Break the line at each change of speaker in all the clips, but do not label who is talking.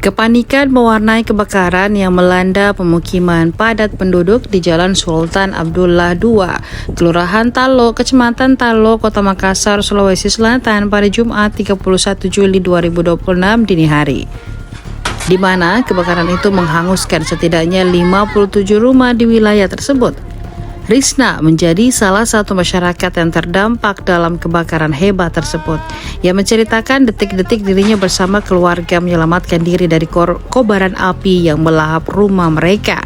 Kepanikan mewarnai kebakaran yang melanda pemukiman padat penduduk di Jalan Sultan Abdullah II, Kelurahan Talo, Kecamatan Talo, Kota Makassar, Sulawesi Selatan pada Jumat 31 Juli 2026 dini hari, di mana kebakaran itu menghanguskan setidaknya 57 rumah di wilayah tersebut. Risna menjadi salah satu masyarakat yang terdampak dalam kebakaran hebat tersebut. Ia menceritakan detik-detik dirinya bersama keluarga menyelamatkan diri dari kobaran api yang melahap rumah mereka.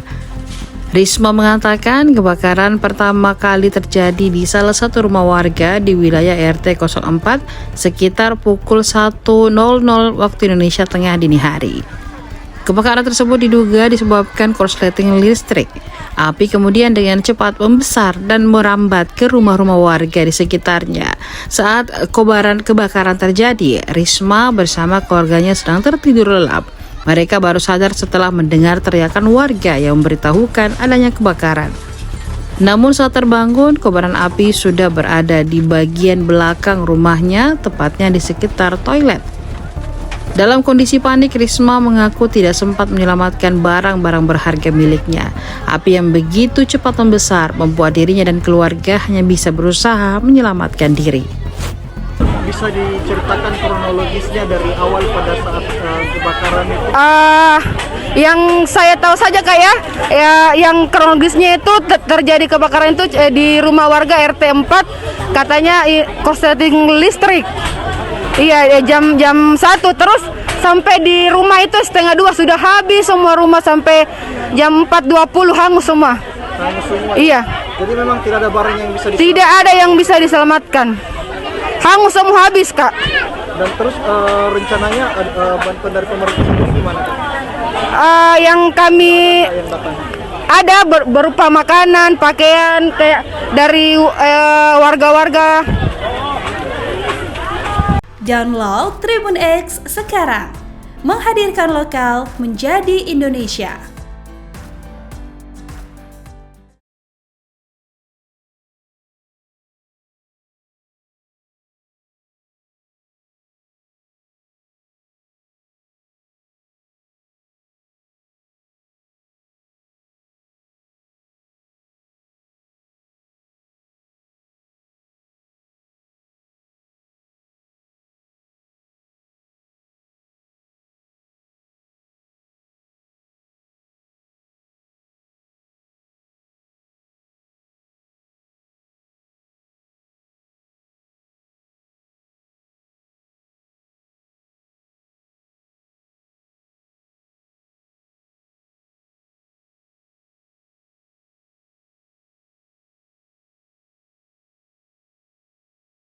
Risma mengatakan kebakaran pertama kali terjadi di salah satu rumah warga di wilayah RT 04 sekitar pukul 1.00 waktu Indonesia Tengah dini hari. Kebakaran tersebut diduga disebabkan korsleting listrik. Api kemudian dengan cepat membesar dan merambat ke rumah-rumah warga di sekitarnya. Saat kebakaran terjadi, Risma bersama keluarganya sedang tertidur lelap. Mereka baru sadar setelah mendengar teriakan warga yang memberitahukan adanya kebakaran. Namun saat terbangun, kobaran api sudah berada di bagian belakang rumahnya, tepatnya di sekitar toilet. Dalam kondisi panik, Risma mengaku tidak sempat menyelamatkan barang-barang berharga miliknya. Api yang begitu cepat membesar membuat dirinya dan keluarga hanya bisa berusaha menyelamatkan diri.
Bisa diceritakan kronologisnya dari awal pada saat kebakaran itu?
Yang saya tahu saja Kak ya, yang kronologisnya itu terjadi kebakaran itu di rumah warga RT 4, katanya korsleting listrik. Iya, jam 1 terus sampai di rumah itu 1:30 sudah habis semua rumah, sampai jam 4.20 hangus semua.
Hangus semua?
Iya.
Jadi memang tidak ada barang yang bisa diselamatkan?
Tidak ada yang bisa diselamatkan. Hangus semua, habis Kak.
Dan terus rencananya bantuan dari pemerintah sendiri gimana Kak?
Yang kami
Yang datang?
ada berupa makanan, pakaian kayak dari warga-warga.
Download Tribun X sekarang, menghadirkan lokal menjadi Indonesia.